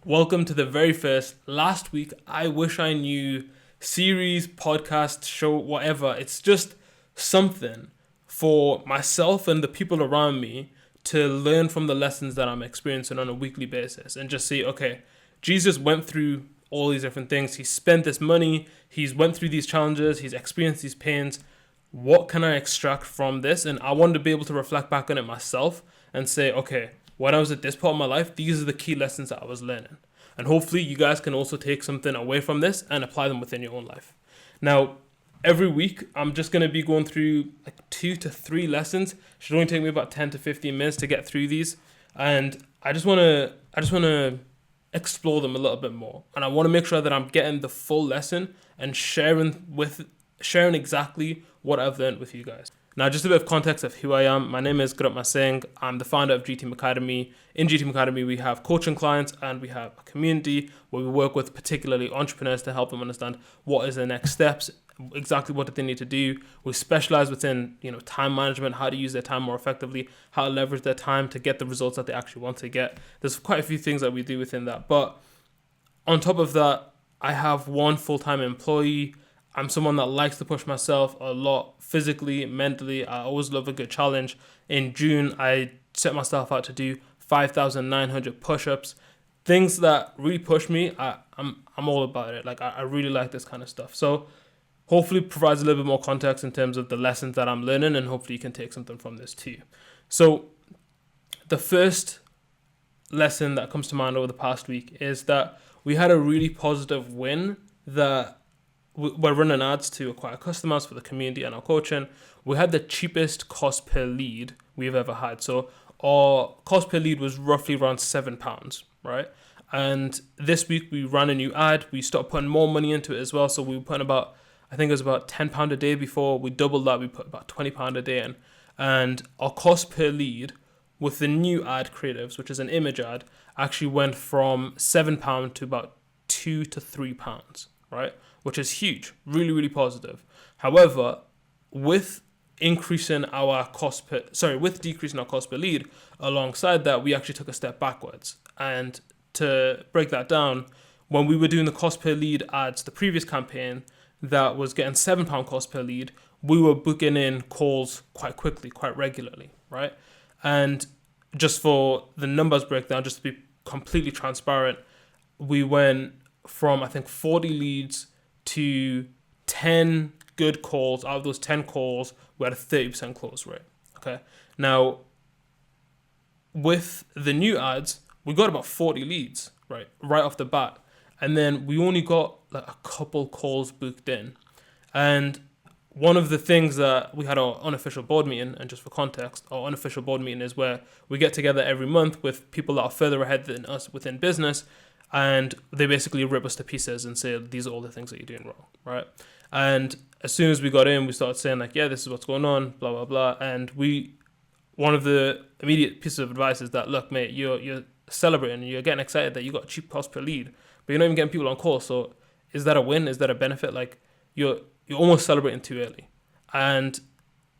Welcome to the very first Last Week I Wish I Knew series, podcast, show, whatever. It's just something for myself and the people around me to learn from the lessons that I'm experiencing on a weekly basis and just see, okay, Jesus went through all these different things. He spent this money. He's went through these challenges. He's experienced these pains. What can I extract from this? And I wanted to be able to reflect back on it myself and say, okay, when I was at this part of my life, these are the key lessons that I was learning. And hopefully you guys can also take something away from this and apply them within your own life. Now, every week, I'm just going to be going through like 2 to 3 lessons. It should only take me about 10 to 15 minutes to get through these. And I just want to explore them a little bit more. And I want to make sure that I'm getting the full lesson and sharing exactly what I've learned with you guys. Now, just a bit of context of who I am. My name is Gurupma Singh. I'm the founder of GTM Academy. In GTM Academy, we have coaching clients and we have a community where we work with particularly entrepreneurs to help them understand what is the next steps, exactly what they need to do. We specialize within, time management, how to use their time more effectively, how to leverage their time to get the results that they actually want to get. There's quite a few things that we do within that. But on top of that, I have one full-time employee. I'm someone that likes to push myself a lot physically, mentally. I always love a good challenge. In June, I set myself out to do 5,900 push-ups. Things that really push me, I'm all about it. Like, I really like this kind of stuff. So hopefully provides a little bit more context in terms of the lessons that I'm learning, and hopefully you can take something from this too. So the first lesson that comes to mind over the past week is that we had a really positive win that we're running ads to acquire customers for the community and our coaching. We had the cheapest cost per lead we've ever had. So our cost per lead was roughly around £7, right? And this week we ran a new ad. We started putting more money into it as well. So we were putting about, I think it was about £10 a day before. We doubled that. We put about £20 a day in. And our cost per lead with the new ad creatives, which is an image ad, actually went from £7 to about £2 to £3, right? Which is huge, really, really positive. However, with decreasing our cost per lead, alongside that, we actually took a step backwards. And to break that down, when we were doing the cost per lead ads, the previous campaign that was getting £7 cost per lead, we were booking in calls quite quickly, quite regularly, right? And just for the numbers breakdown, just to be completely transparent, we went from, I think, 40 leads to 10 good calls. Out of those 10 calls, we had a 30% close rate. Okay. Now, with the new ads, we got about 40 leads, right off the bat. And then we only got like a couple calls booked in. And one of the things that we had our unofficial board meeting, and just for context, our unofficial board meeting is where we get together every month with people that are further ahead than us within business, and they basically rip us to pieces and say, these are all the things that you're doing wrong, right? And as soon as we got in, we started saying like, yeah, this is what's going on, blah, blah, blah. And one of the immediate pieces of advice is that, look, mate, you're celebrating, you're getting excited that you got a cheap cost per lead, but you're not even getting people on call. So is that a win? Is that a benefit? Like, you're almost celebrating too early. And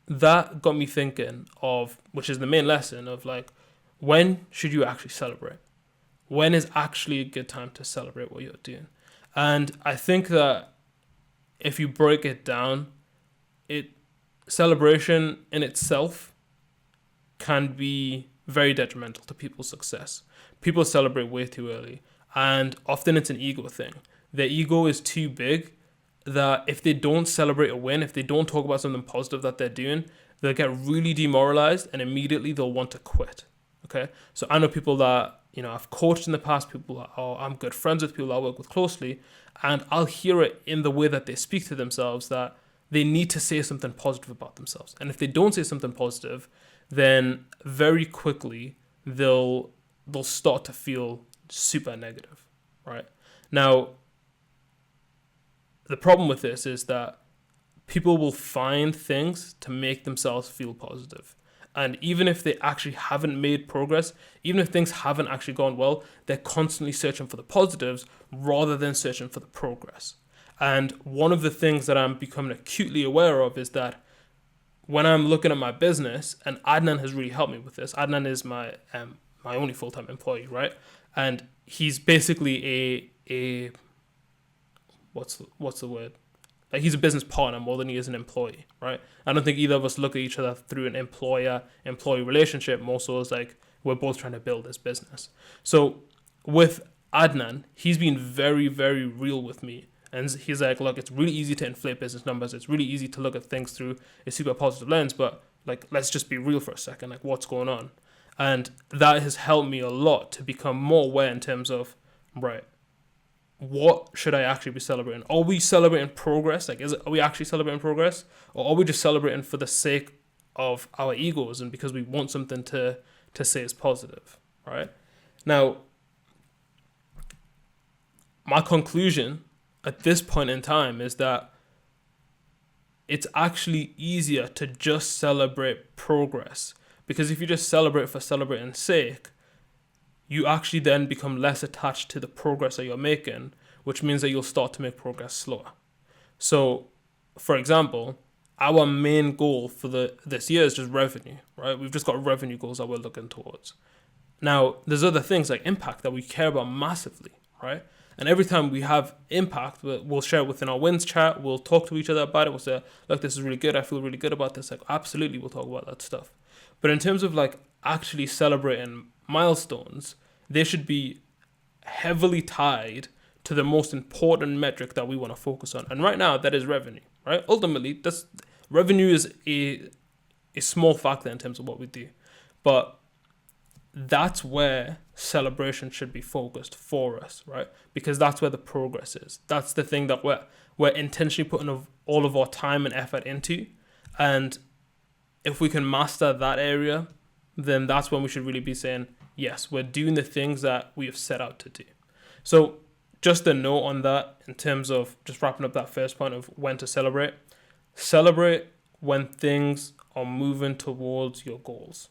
that got me thinking of, which is the main lesson of like, when should you actually celebrate? When is actually a good time to celebrate what you're doing? And I think that if you break it down, celebration in itself can be very detrimental to people's success. People celebrate way too early, and often it's an ego thing. Their ego is too big that if they don't celebrate a win, if they don't talk about something positive that they're doing, they'll get really demoralized and immediately they'll want to quit. Okay, so I know people that I've coached in the past, people that I'm good friends with, people that I work with closely, and I'll hear it in the way that they speak to themselves that they need to say something positive about themselves. And if they don't say something positive, then very quickly they'll start to feel super negative, right? Now, the problem with this is that people will find things to make themselves feel positive. And even if they actually haven't made progress, even if things haven't actually gone well, they're constantly searching for the positives rather than searching for the progress. And one of the things that I'm becoming acutely aware of is that when I'm looking at my business, and Adnan has really helped me with this. Adnan is my only full-time employee, right? And he's basically a what's the word? Like, he's a business partner more than he is an employee, right? I don't think either of us look at each other through an employer-employee relationship. More so, it's like we're both trying to build this business. So with Adnan, he's been very, very real with me. And he's like, look, it's really easy to inflate business numbers. It's really easy to look at things through a super positive lens. But like, let's just be real for a second. Like, what's going on? And that has helped me a lot to become more aware in terms of, right, what should I actually be celebrating? Are we celebrating progress? Like, are we actually celebrating progress? Or are we just celebrating for the sake of our egos and because we want something to say is positive, right? Now, my conclusion at this point in time is that it's actually easier to just celebrate progress. Because if you just celebrate for celebrating's sake, you actually then become less attached to the progress that you're making, which means that you'll start to make progress slower. So, for example, our main goal for this year is just revenue, right? We've just got revenue goals that we're looking towards. Now, there's other things like impact that we care about massively, right? And every time we have impact, we'll share it within our wins chat. We'll talk to each other about it. We'll say, look, this is really good. I feel really good about this. Like, absolutely, we'll talk about that stuff. But in terms of like actually celebrating milestones, they should be heavily tied to the most important metric that we want to focus on. And right now, that is revenue, right? Ultimately, revenue is a small factor in terms of what we do. But that's where celebration should be focused for us, right? Because that's where the progress is. That's the thing that we're intentionally putting all of our time and effort into. And if we can master that area, then that's when we should really be saying, yes, we're doing the things that we have set out to do. So just a note on that in terms of just wrapping up that first point of when to celebrate. Celebrate when things are moving towards your goals.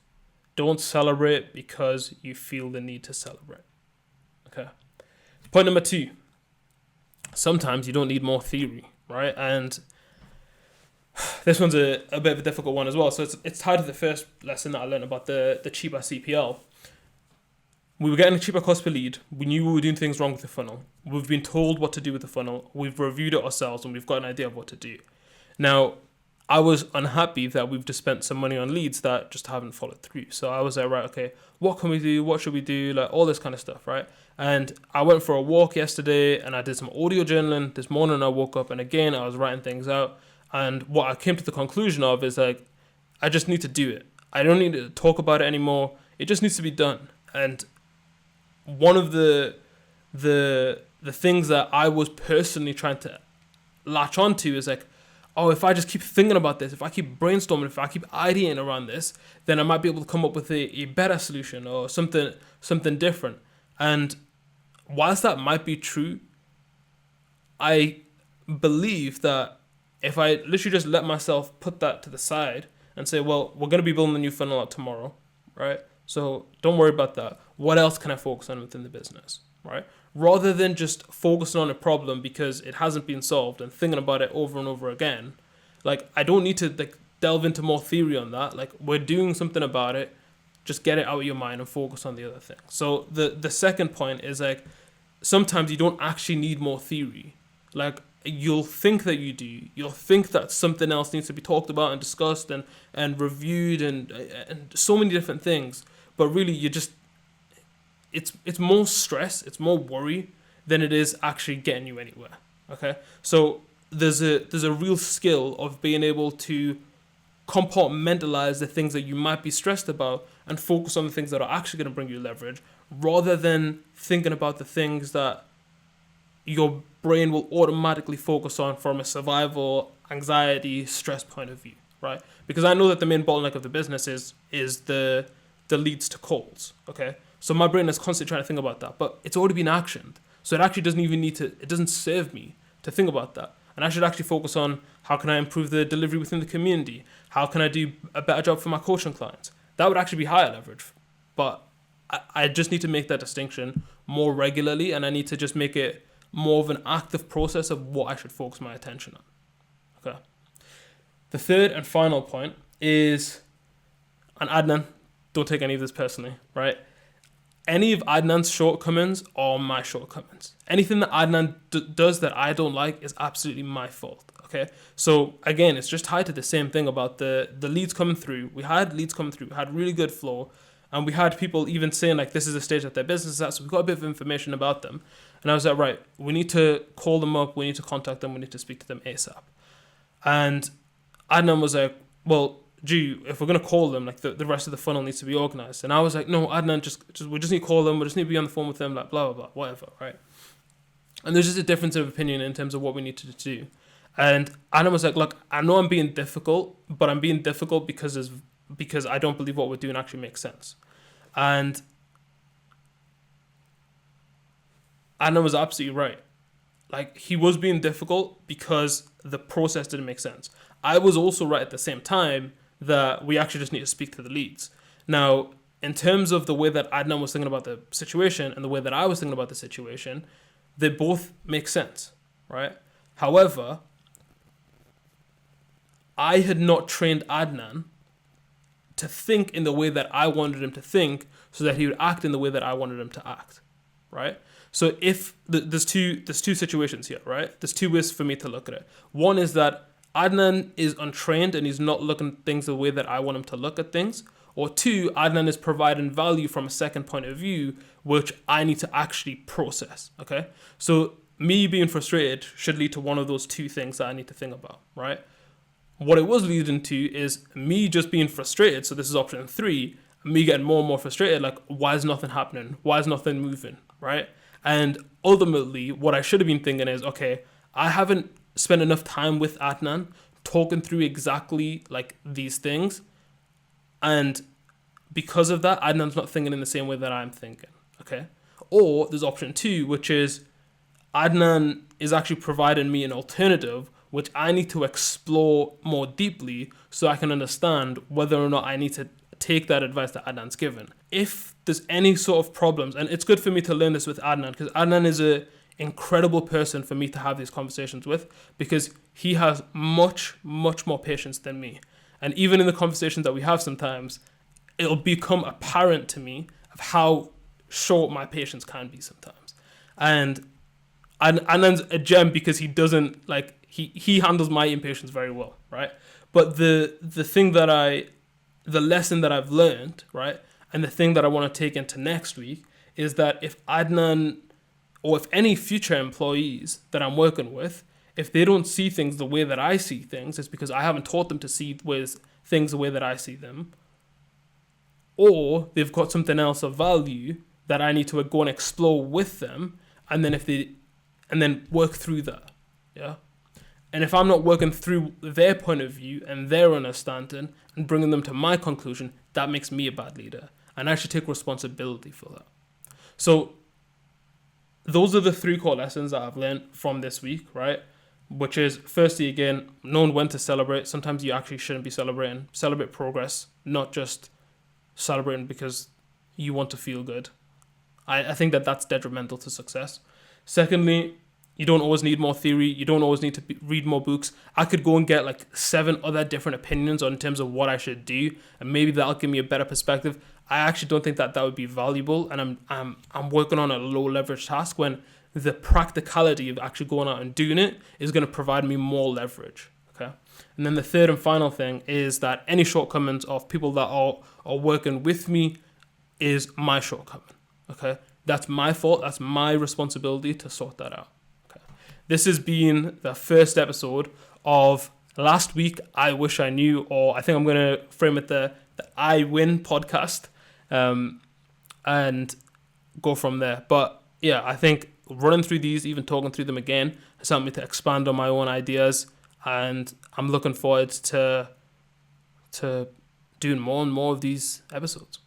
Don't celebrate because you feel the need to celebrate. Okay. Point number 2. Sometimes you don't need more theory, right? And this one's a bit of a difficult one as well. So it's tied to the first lesson that I learned about the cheaper CPL. We were getting a cheaper cost per lead. We knew we were doing things wrong with the funnel. We've been told what to do with the funnel. We've reviewed it ourselves and we've got an idea of what to do. Now, I was unhappy that we've just spent some money on leads that just haven't followed through. So I was like, right, okay, what can we do? What should we do? Like all this kind of stuff, right? And I went for a walk yesterday and I did some audio journaling. This morning I woke up and again, I was writing things out. And what I came to the conclusion of is like, I just need to do it. I don't need to talk about it anymore. It just needs to be done. And one of the things that I was personally trying to latch onto is like, oh, if I just keep thinking about this, if I keep brainstorming, if I keep ideating around this, then I might be able to come up with a better solution or something different. And whilst that might be true, I believe that if I literally just let myself put that to the side and say, well, we're going to be building a new funnel out tomorrow, right? So don't worry about that. What else can I focus on within the business, right? Rather than just focusing on a problem because it hasn't been solved and thinking about it over and over again. Like, I don't need to like delve into more theory on that. Like, we're doing something about it. Just get it out of your mind and focus on the other thing. So the second point is like, sometimes you don't actually need more theory. Like, you'll think that you do. You'll think that something else needs to be talked about and discussed and reviewed and so many different things. But really, it's more stress, it's more worry than it is actually getting you anywhere. Okay, so there's a real skill of being able to compartmentalize the things that you might be stressed about and focus on the things that are actually going to bring you leverage, rather than thinking about the things that your brain will automatically focus on from a survival, anxiety, stress point of view, right? Because I know that the main bottleneck of the business is the leads to calls. Okay. So my brain is constantly trying to think about that, but it's already been actioned. So it actually it doesn't serve me to think about that. And I should actually focus on how can I improve the delivery within the community? How can I do a better job for my coaching clients? That would actually be higher leverage. But I just need to make that distinction more regularly, and I need to just make it more of an active process of what I should focus my attention on. Okay. The third and final point is, and Adnan, don't take any of this personally, right? any of Adnan's shortcomings are my shortcomings. Anything that Adnan does that I don't like is absolutely my fault. Okay, so again, it's just tied to the same thing about the leads coming through. We had leads coming through. We had really good flow, and we had people even saying like this is the stage that their business is at. So we got a bit of information about them, and I was like, right, we need to call them up. We need to contact them. We need to speak to them ASAP. And Adnan was like, well, gee, if we're gonna call them, like the rest of the funnel needs to be organized. And I was like, no, Adnan, just we just need to call them. We just need to be on the phone with them, like blah blah blah, whatever, right? And there's just a difference of opinion in terms of what we need to do. And Adnan was like, look, I know I'm being difficult, but I'm being difficult because I don't believe what we're doing actually makes sense. And Adnan was absolutely right. Like, he was being difficult because the process didn't make sense. I was also right at the same time that we actually just need to speak to the leads. Now, in terms of the way that Adnan was thinking about the situation and the way that I was thinking about the situation, they both make sense, right? However, I had not trained Adnan to think in the way that I wanted him to think so that he would act in the way that I wanted him to act, right? So if there's two situations here, right? There's two ways for me to look at it. One is that Adnan is untrained and he's not looking at things the way that I want him to look at things. Or two, Adnan is providing value from a second point of view, which I need to actually process, okay? So me being frustrated should lead to one of those two things that I need to think about, right? What it was leading to is me just being frustrated. So this is option 3, me getting more and more frustrated. Like, why is nothing happening? Why is nothing moving? Right? And ultimately, what I should have been thinking is, okay, I haven't spent enough time with Adnan talking through exactly like these things. And because of that, Adnan's not thinking in the same way that I'm thinking. Okay? Or there's option 2, which is Adnan is actually providing me an alternative which I need to explore more deeply so I can understand whether or not I need to take that advice that Adnan's given. If there's any sort of problems, and it's good for me to learn this with Adnan, because Adnan is an incredible person for me to have these conversations with, because he has much, much more patience than me. And even in the conversations that we have sometimes, it'll become apparent to me of how short my patience can be sometimes. And Adnan's a gem because he doesn't, like, he handles my impatience very well, right? But the lesson that I've learned, right, and the thing that I want to take into next week is that if Adnan or if any future employees that I'm working with, if they don't see things the way that I see things, it's because I haven't taught them to see things the way that I see them, or they've got something else of value that I need to go and explore with them, and then work through that, yeah? And if I'm not working through their point of view and their understanding and bringing them to my conclusion, that makes me a bad leader. And I should take responsibility for that. So those are the 3 core lessons that I've learned from this week, right? Which is, firstly, again, knowing when to celebrate. Sometimes you actually shouldn't be celebrating. Celebrate progress, not just celebrating because you want to feel good. I think that's detrimental to success. Secondly, you don't always need more theory. You don't always need to read more books. I could go and get like 7 other different opinions in terms of what I should do, and maybe that'll give me a better perspective. I actually don't think that would be valuable, and I'm working on a low leverage task when the practicality of actually going out and doing it is going to provide me more leverage. Okay, and then the third and final thing is that any shortcomings of people that are working with me is my shortcoming. Okay, that's my fault. That's my responsibility to sort that out. This has been the first episode of Last Week I Wish I Knew, or I think I'm going to frame it the IWIN podcast, and go from there. But yeah, I think running through these, even talking through them again, has helped me to expand on my own ideas, and I'm looking forward to doing more and more of these episodes.